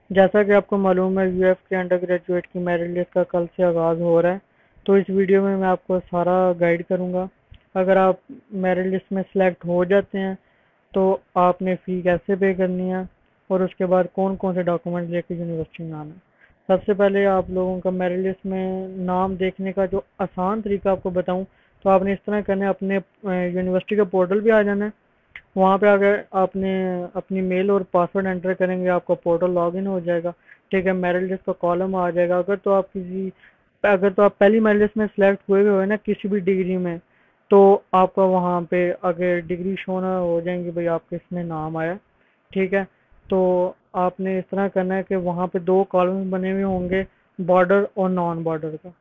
जैसा कि आपको मालूम है यूएफ के अंडर ग्रेजुएट की मेरिट लिस्ट का कल से आगाज़ हो रहा है। तो इस वीडियो में मैं आपको सारा गाइड करूंगा। अगर आप मेरिट लिस्ट में सिलेक्ट हो जाते हैं तो आपने फ़ी कैसे पे करनी है और उसके बाद कौन कौन से डॉक्यूमेंट लेके यूनिवर्सिटी में आना है। सबसे पहले आप लोगों का मेरिट लिस्ट में नाम देखने का जो आसान तरीका आपको बताऊं, तो आपने इस तरह करना है, अपने यूनिवर्सिटी का पोर्टल भी आ जाना है। वहाँ पे अगर आपने अपनी मेल और पासवर्ड एंटर करेंगे आपका पोर्टल लॉगिन हो जाएगा। ठीक है, मेरिट लिस्ट का कॉलम आ जाएगा। अगर तो आप पहली मेरिट लिस्ट में सिलेक्ट हुए हुए हो ना किसी भी डिग्री में, तो आपका वहाँ पे अगर डिग्री शो ना हो जाएंगी भाई आपके इसमें नाम आया। ठीक है, तो आपने इस तरह करना है कि वहाँ पे दो कॉलम्स बने हुए होंगे, बॉर्डर और नॉन बॉर्डर का।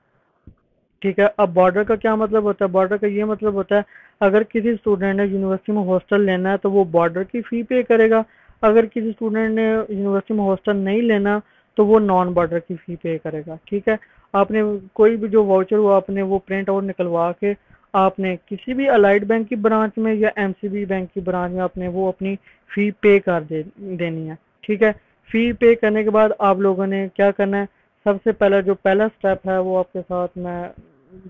ठीक है, अब बॉर्डर का क्या मतलब होता है? बॉर्डर का ये मतलब होता है, अगर किसी स्टूडेंट ने यूनिवर्सिटी में हॉस्टल लेना है तो वो बॉर्डर की फ़ी पे करेगा। अगर किसी स्टूडेंट ने यूनिवर्सिटी में हॉस्टल नहीं लेना तो वो नॉन बॉर्डर की फ़ी पे करेगा। ठीक है, आपने कोई भी जो वाउचर हुआ आपने वो प्रिंट आउट निकलवा के आपने किसी भी अलाइड बैंक की ब्रांच में या एमसीबी बैंक की ब्रांच में आपने वो अपनी फ़ी पे देनी है। ठीक है, फ़ी पे करने के बाद आप लोगों ने क्या करना है, सबसे पहला जो पहला स्टेप है वो आपके साथ मैं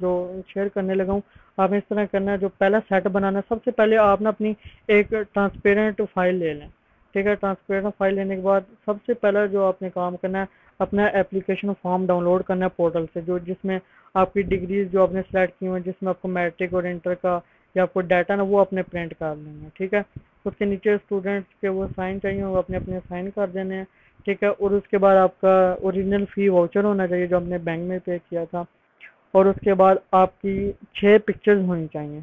जो शेयर करने लगा हूँ। आपने इस तरह करना है, जो पहला सेट बनाना है, सबसे पहले आप ना अपनी एक ट्रांसपेरेंट फाइल ले लें। ठीक है, ट्रांसपेरेंट फाइल लेने के बाद सबसे पहला जो आपने काम करना है, अपना एप्लीकेशन फॉर्म डाउनलोड करना है पोर्टल से, जो जिसमें आपकी डिग्रीज जो आपने सेलेक्ट की हुई हैं, जिसमें आपको मैट्रिक और इंटर का या आपको डाटा ना वो अपने प्रिंट कर लेना है। ठीक है, उसके नीचे स्टूडेंट्स के वो साइन चाहिए, वो अपने अपने साइन कर देने हैं। ठीक है, और उसके बाद आपका ओरिजिनल फ़ी वाउचर होना चाहिए जो आपने बैंक में पे किया था। और उसके बाद आपकी 6 पिक्चर्स होनी चाहिए।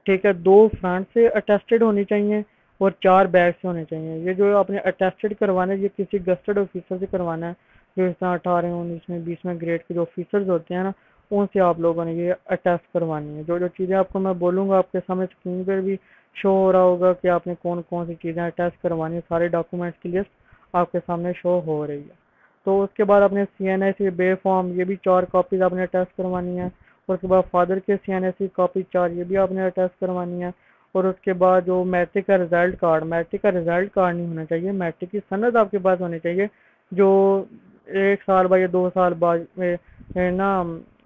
ठीक है, 2 फ्रंट से अटेस्टेड होनी चाहिए और 4 बैक से होने चाहिए। ये जो आपने अटेस्टेड करवाना है ये किसी गस्टेड ऑफिसर से करवाना है, जो इस तरह 18 19 20 ग्रेड के जो ऑफिसर्स होते हैं ना, उनसे आप लोगों ने ये अटेस्ट करवानी है। जो जो चीज़ें आपको मैं बोलूँगा आपके सामने स्क्रीन पर भी शो हो रहा होगा कि आपने कौन कौन सी चीज़ें अटेस्ट करवानी है, सारे डॉक्यूमेंट्स की लिस्ट आपके सामने शो हो रही है। तो उसके बाद आपने CNSE बे फॉर्म ये भी 4 कॉपीज आपने अटैच करवानी है। और उसके बाद फादर के CNSE कॉपी 4 ये भी आपने अटैच करवानी है। और उसके बाद जो मैट्रिक का रिजल्ट कार्ड नहीं होना चाहिए, मैट्रिक की सनद आपके पास होनी चाहिए, जो 1 साल बाद या 2 साल बाद ना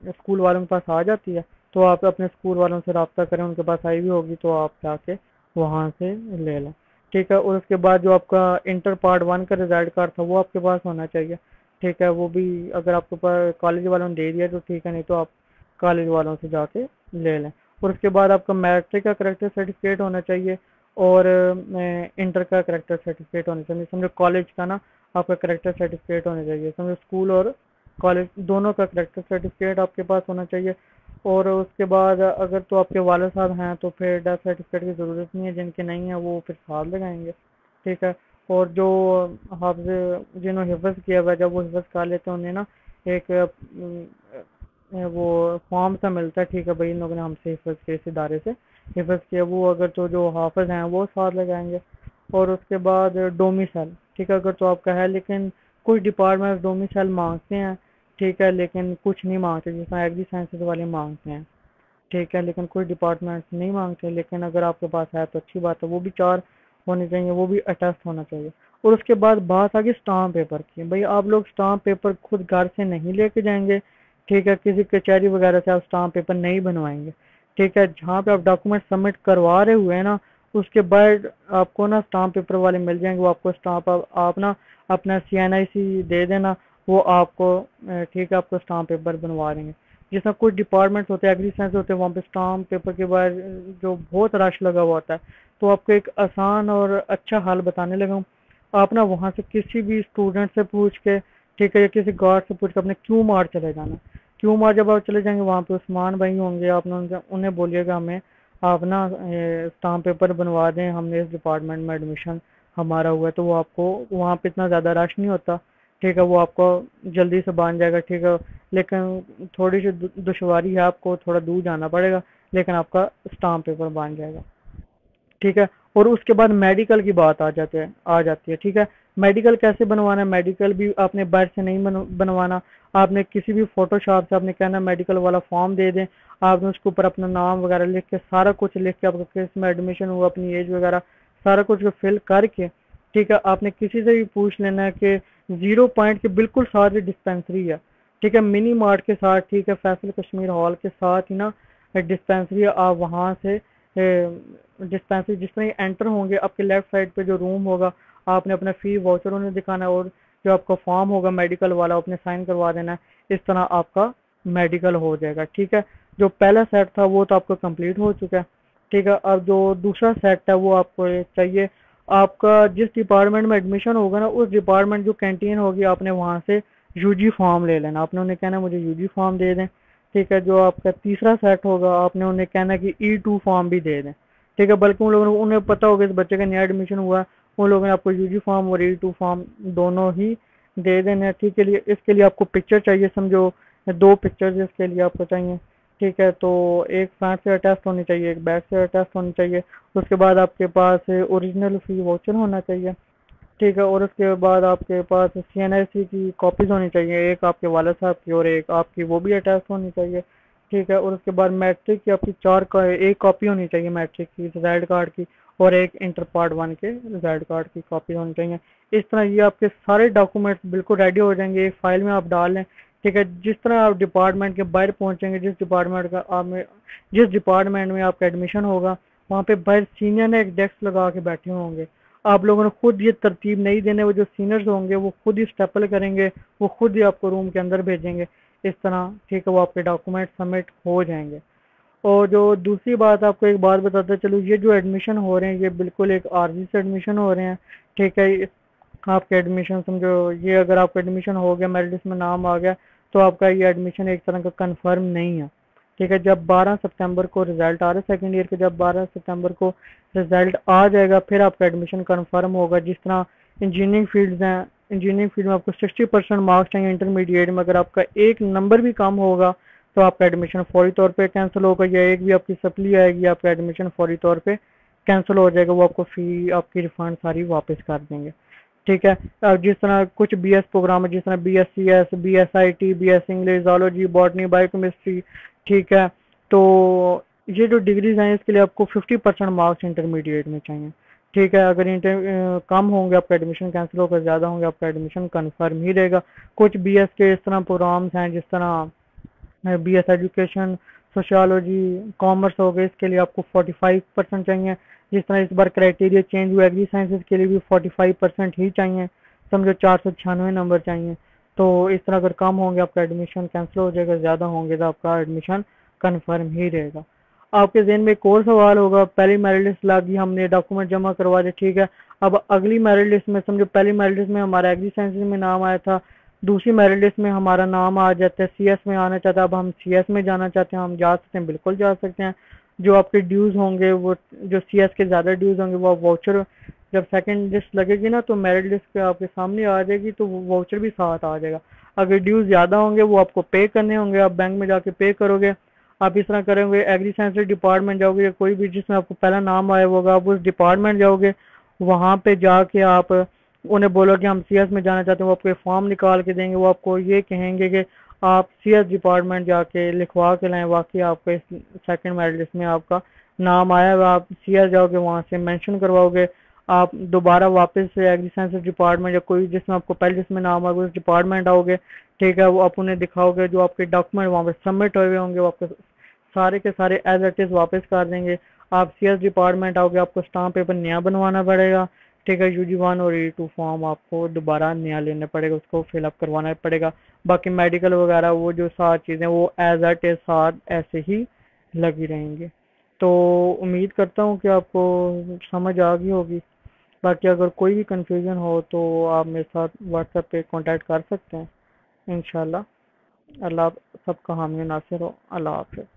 स्कूल वालों के पास आ जाती है। तो आप अपने स्कूल वालों से रब्ता करें, उनके पास आई भी होगी तो आप जाके वहाँ से ले लें। ठीक है, और उसके बाद जो आपका इंटर पार्ट 1 का रिजल्ट कार्ड था वो आपके पास होना चाहिए। ठीक है, वो भी अगर आपके पास कॉलेज वालों ने दे दिया तो ठीक है, नहीं तो आप कॉलेज वालों से जाके ले लें। और उसके बाद आपका मैट्रिक का करेक्टर सर्टिफिकेट होना चाहिए और इंटर का करेक्टर सर्टिफिकेट होना चाहिए। समझो कॉलेज का ना आपका करेक्टर सर्टिफिकेट होना चाहिए, समझो स्कूल और कॉलेज दोनों का करेक्टर सर्टिफिकेट आपके पास होना चाहिए। और उसके बाद अगर तो आपके वाले साहब हैं तो फिर डेथ सर्टिफिकेट की ज़रूरत नहीं है, जिनके नहीं है वो फिर साथ लगाएंगे। ठीक है, और जो हाफिज जिन्होंने हिफ्ज़ किया हुआ है, जब वो हिफ्ज़ कर लेते हैं उन्हें ना एक वो फॉर्म सा मिलता है। ठीक है भाई, इन लोगों ने हमसे हिफ्ज़ किया, इस इदारे से हिफ्ज़ किया, वो अगर तो जो हाफिज हैं वो साथ लगाएंगे। और उसके बाद डोमिसाइल, ठीक है, अगर तो आपका है, लेकिन कुछ डिपार्टमेंट डोमिसाइल मांगते हैं। ठीक है, लेकिन कुछ नहीं मांगते, जिसमें एग्री साइंसेज वाले मांगते हैं। ठीक है, लेकिन कुछ डिपार्टमेंट नहीं मांगते, लेकिन अगर आपके पास है तो अच्छी बात है, वो भी 4 होने चाहिए, वो भी अटेस्ट होना चाहिए। और उसके बाद बात आ गई स्टाम्प पेपर की। भाई आप लोग स्टाम्प पेपर खुद घर से नहीं लेके जाएंगे। ठीक है, किसी कचहरी वगैरह से आप स्टाम्प पेपर नहीं बनवाएंगे। ठीक है, जहाँ पे आप डॉक्यूमेंट सबमिट करवा रहे हुए हैं ना, उसके बाद आपको ना स्टाम्प पेपर वाले मिल जाएंगे, वो आपको स्टाम्प आप ना अपना CNIC दे देना, वो आपको ठीक है आपको स्टाम्प पेपर बनवा देंगे। जिसमें कुछ डिपार्टमेंट्स होते हैं, एग्री साइंस होते हैं, वहाँ पे स्टाम्प पेपर के बाद जो बहुत रश लगा हुआ होता है। तो आपको एक आसान और अच्छा हल बताने लगा हूँ। आप ना वहाँ से किसी भी स्टूडेंट से पूछ के, ठीक है, या किसी गार्ड से पूछ के अपने क्यू मार चले जाना। क्यू मार जब आप चले जाएंगे वहाँ पे उस्मान भाई होंगे, आपने उन्हें बोलिएगा हमें आप ना स्टाम्प पेपर बनवा दें, हमने इस डिपार्टमेंट में एडमिशन हमारा हुआ है, तो वो आपको वहाँ पे इतना ज़्यादा रश नहीं होता। ठीक है, वो आपको जल्दी से बन जाएगा। ठीक है, लेकिन थोड़ी सी दुश्वारी है, आपको थोड़ा दूर जाना पड़ेगा, लेकिन आपका स्टाम्प पेपर बन जाएगा। ठीक है, और उसके बाद मेडिकल की बात आ जाती है। ठीक है, मेडिकल कैसे बनवाना है? मेडिकल भी आपने बाहर से नहीं बनवाना। आपने किसी भी फोटोशॉप से आपने कहना मेडिकल वाला फॉर्म दे दें, आपने उसके ऊपर अपना नाम वगैरह लिख के, सारा कुछ लिख के, आपका किस में एडमिशन हुआ, अपनी एज वगैरह सारा कुछ फिल करके, ठीक है, आपने किसी से भी पूछ लेना है कि जीरो पॉइंट के बिल्कुल साथ ही डिस्पेंसरी है, ठीक है, मिनी मार्ट के साथ, ठीक है, फैसल कश्मीर हॉल के साथ ही ना डिस्पेंसरी। आप वहाँ से डिस्पेंसरी जिस तरह एंटर होंगे, आपके लेफ्ट साइड पे जो रूम होगा, आपने अपना फी वाउचर उन्हें दिखाना है, और जो आपका फॉर्म होगा मेडिकल वाला अपने साइन करवा देना है। इस तरह आपका मेडिकल हो जाएगा, ठीक है। जो पहला सेट था वो तो आपका कंप्लीट हो चुका है, ठीक है। अब जो दूसरा सेट है वो आपको चाहिए। आपका जिस डिपार्टमेंट में एडमिशन होगा ना, उस डिपार्टमेंट जो कैंटीन होगी, आपने वहाँ से यूजी फॉर्म ले लेना। आपने उन्हें कहना मुझे यूजी फॉर्म दे दें, ठीक है। जो आपका तीसरा सेट होगा, आपने उन्हें कहना कि E2 फॉर्म भी दे दें, ठीक है। बल्कि उन लोगों ने, उन्हें पता होगा इस बच्चे का नया एडमिशन हुआ है, उन लोगों ने आपको यूजी फॉर्म और E2 फॉर्म दोनों ही दे देने, ठीक है। इसके लिए आपको पिक्चर चाहिए, समझो 2 पिक्चर्स इसके लिए आपको चाहिए, ठीक है। तो एक फ्रंट से अटैच होनी चाहिए, एक बैक से अटैच होनी चाहिए। उसके बाद आपके पास ओरिजिनल फी वाउचर होना चाहिए, ठीक है। और उसके बाद आपके पास CNIC की कॉपीज होनी चाहिए, एक आपके वाले साहब की और एक आपकी, वो भी अटैच होनी चाहिए, ठीक है। और उसके बाद मैट्रिक की आपकी एक कॉपी होनी चाहिए मैट्रिक की रिजल्ट कार्ड की, और एक इंटर पार्ट 1 के रिजल्ट कार्ड की कॉपी होनी चाहिए। इस तरह ये आपके सारे डॉक्यूमेंट्स बिल्कुल रेडी हो जाएंगे, एक फाइल में आप डाल लें, ठीक है। जिस तरह आप डिपार्टमेंट के बाहर पहुंचेंगे, जिस डिपार्टमेंट में आपका एडमिशन होगा, वहाँ पे बाहर सीनियर ने एक डेस्क लगा के बैठे होंगे। आप लोगों ने खुद ये तरतीब नहीं देने, वो जो सीनियर्स होंगे वो खुद ही स्टेपल करेंगे, वो खुद ही आपको रूम के अंदर भेजेंगे, इस तरह, ठीक है। वो आपके डॉक्यूमेंट सबमिट हो जाएंगे। और जो दूसरी बात, आपको एक बात बताता चलो, ये जो एडमिशन हो रहे हैं ये बिल्कुल एक आर्जी से एडमिशन हो रहे हैं, ठीक है। आपके एडमिशन समझो, ये अगर आपका एडमिशन हो गया, मेरिट लिस्ट में नाम आ गया, तो आपका ये एडमिशन एक तरह का कंफर्म नहीं है, ठीक है। जब 12 सितंबर को रिजल्ट आ रहा है सेकेंड ईयर के, जब 12 सितंबर को रिजल्ट आ जाएगा, फिर आपका एडमिशन कंफर्म होगा। जिस तरह इंजीनियरिंग फील्ड्स हैं, इंजीनियरिंग फील्ड में आपको 60% मार्क्स चाहिए इंटरमीडिएट में, अगर आपका एक नंबर भी कम होगा तो आपका एडमिशन फौरी तौर पे कैंसिल होगा, या एक भी आपकी सप्ली आएगी, आपका एडमिशन फौरी तौर पे कैंसिल हो जाएगा, वो आपको फी आपकी रिफंड सारी वापस कर देंगे, ठीक है। अब जिस तरह कुछ BS प्रोग्राम है, जिस तरह BScs, BSIT, BS English, zoology, botany, biochemistry, ठीक है। तो ये जो डिग्रीज हैं इसके लिए आपको 50% मार्क्स इंटरमीडिएट में चाहिए, ठीक है। अगर कम होंगे आपका एडमिशन कैंसिल होकर, ज़्यादा होंगे आपका एडमिशन कन्फर्म ही रहेगा। कुछ BS के इस तरह प्रोग्राम्स हैं, जिस तरह BS एजुकेशन, सोशियोलॉजी, कॉमर्स हो गए, इसके लिए आपको 45% चाहिए। जिस तरह इस बार क्राइटेरिया चेंज हुआ, एग्री साइंसेज के लिए भी 45% ही चाहिए, समझो 496 नंबर चाहिए। तो इस तरह अगर कम होंगे आपका एडमिशन कैंसिल हो जाएगा, ज़्यादा होंगे तो आपका एडमिशन कन्फर्म ही रहेगा। आपके जहन में एक और सवाल होगा, पहली मेरिट लिस्ट लागी, हमने डॉक्यूमेंट जमा करवा दिए, ठीक है। अब अगली मेरिट लिस्ट में, समझो पहली मेरिट लिस्ट में हमारा एग्री साइंसेज में नाम आया था, दूसरी मेरिट लिस्ट में हमारा नाम आ जाता है, CS में आना चाहता है, अब हम CS में जाना चाहते हैं, हम जा सकते हैं, बिल्कुल जा सकते हैं। जो आपके ड्यूज़ होंगे, वो जो CS के ज़्यादा ड्यूज़ होंगे, वो वाउचर जब सेकंड लिस्ट लगेगी ना, तो मेरिट लिस्ट पे आपके सामने आ जाएगी, तो वो वाउचर भी साथ आ जाएगा। अगर ड्यूज़ ज़्यादा होंगे वो आपको पे करने होंगे, आप बैंक में जाके पे करोगे। आप इस तरह करेंगे, एग्री साइंस डिपार्टमेंट जाओगे, या कोई भी जिसमें आपको पहला नाम आया होगा, आप उस डिपार्टमेंट जाओगे, वहाँ पे जाके आप उन्हें बोलो कि हम CS में जाना चाहते हैं, वो आपको फॉर्म निकाल के देंगे, वो आपको ये कहेंगे कि आप CS डिपार्टमेंट जाके लिखवा के लाएं, वाकई आपको इस सेकंड मेरिट लिस्ट में आपका नाम आया है। आप CS जाओगे, वहाँ से मेंशन करवाओगे, आप दोबारा वापस से एग्री साइंस डिपार्टमेंट या कोई जिसमें आपको पहले जिसमें नाम आएगा उस डिपार्टमेंट आओगे, ठीक है। वो आप उन्हें दिखाओगे, जो आपके डॉक्यूमेंट वहाँ पे सबमिट हुए होंगे वो आपको सारे के सारे एज इट इज़ वापस कर देंगे। आप CS डिपार्टमेंट आओगे, आपको स्टाम्प पेपर नया बनवाना पड़ेगा, ठीक है। UG1 और E2 फॉर्म आपको दोबारा नया लेना पड़ेगा, उसको फिलअप करवाना पड़ेगा। बाकी मेडिकल वगैरह वो जो सारी चीज़ें वो एज इट इज़ साथ ऐसे ही लगी रहेंगी। तो उम्मीद करता हूँ कि आपको समझ आ गई होगी। बाकी अगर कोई भी कंफ्यूजन हो तो आप मेरे साथ व्हाट्सएप पे कांटेक्ट कर सकते हैं इंशाल्लाह। अल्लाह सबका हामी नासिर हो। अल्लाह हाफ़िज़।